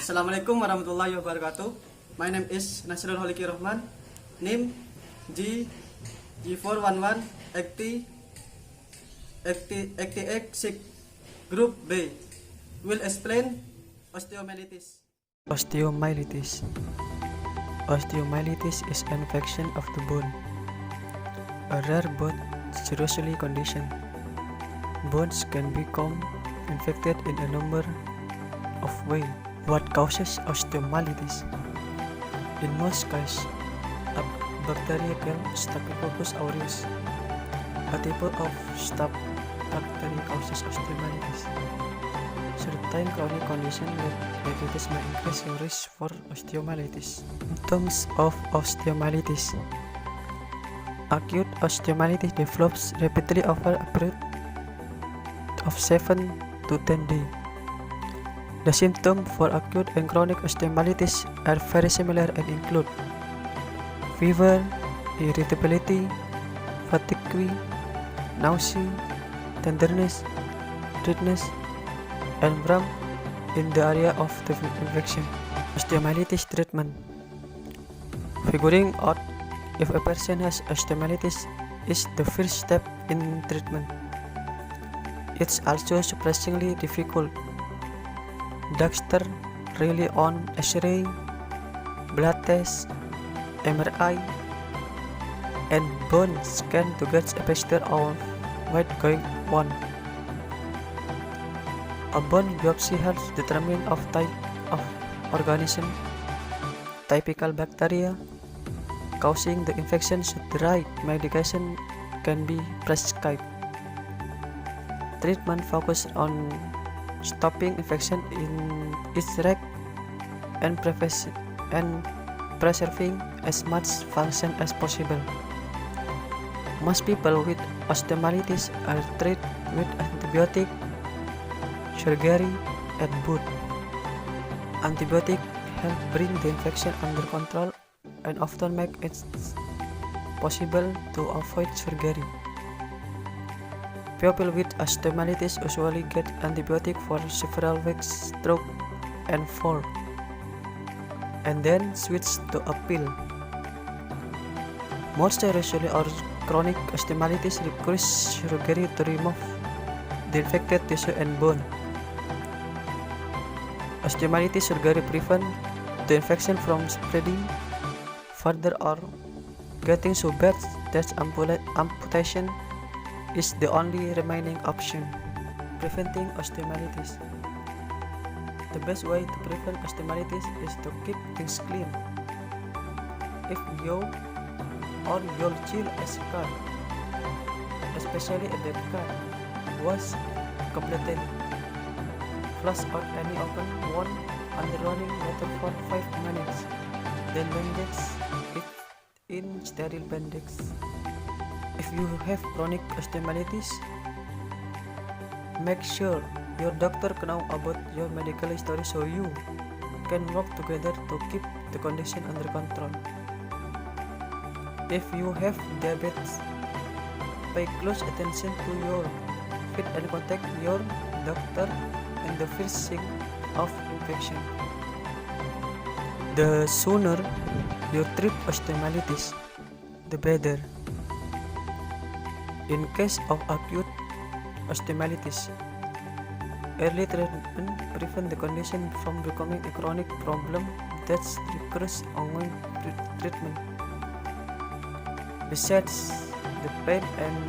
Assalamualaikum warahmatullahi wabarakatuh. My name is Nasrul Holiki Rahman. Name G411 88 Group B. Will explain osteomyelitis. Osteomyelitis. Osteomyelitis is an infection of the bone, a rare but seriously condition. Bones can become infected in a number of ways. What causes osteomyelitis? In most cases, a bacteria called Staphylococcus aureus, a type of staph bacteria causes osteomyelitis. Certain chronic conditions like diabetes may increase your risk for osteomyelitis. Symptoms of osteomyelitis. Acute osteomyelitis develops rapidly over a period of 7 to 10 days. The symptoms for acute and chronic osteomyelitis are very similar and include fever, irritability, fatigue, nausea, tenderness, redness, and cramp in the area of the infection. Osteomyelitis treatment. Figuring out if a person has osteomyelitis is the first step in treatment. It's also surprisingly difficult. Doctors rely on X-ray, blood tests, MRI, and bone scan to get a picture of what's going on. A bone biopsy helps determine of type of organism, typical bacteria causing the infection, so the right medication can be prescribed. Treatment focuses on stopping infection in its track and preserving as much function as possible. Most people with osteomyelitis are treated with antibiotic, surgery, and both. Antibiotics help bring the infection under control and often make it possible to avoid surgery. People with osteomyelitis usually get antibiotics for several weeks through and fall, and then switch to a pill. Most seriously or chronic osteomyelitis requires surgery to remove the infected tissue and bone. Osteomyelitis surgery prevents the infection from spreading further or getting so bad that amputation is the only remaining option. Preventing osteomyelitis. The best way to prevent osteomyelitis is to keep things clean. If you or your child is cut, especially a dead cat, wash completely. Flush out any open wound under running water for 5 minutes. Then bandage it in sterile bandage. If you have chronic osteomyelitis, make sure your doctor knows about your medical history so you can work together to keep the condition under control. If you have diabetes, pay close attention to your feet and contact your doctor in the first sign of infection. The sooner you treat osteomyelitis, the better. In case of acute osteomyelitis, early treatment prevents the condition from becoming a chronic problem that requires ongoing treatment. Besides the pain and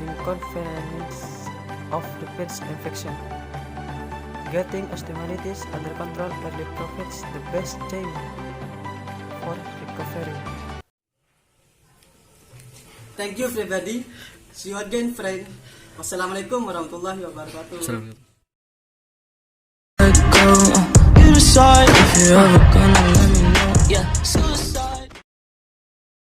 inconvenience of repeat infection, getting osteomyelitis under control early provides the best time for recovery. Thank you everybody. See you again, friend. Wassalamualaikum warahmatullahi wabarakatuh. You decide if you're ever gonna let me know. Yeah.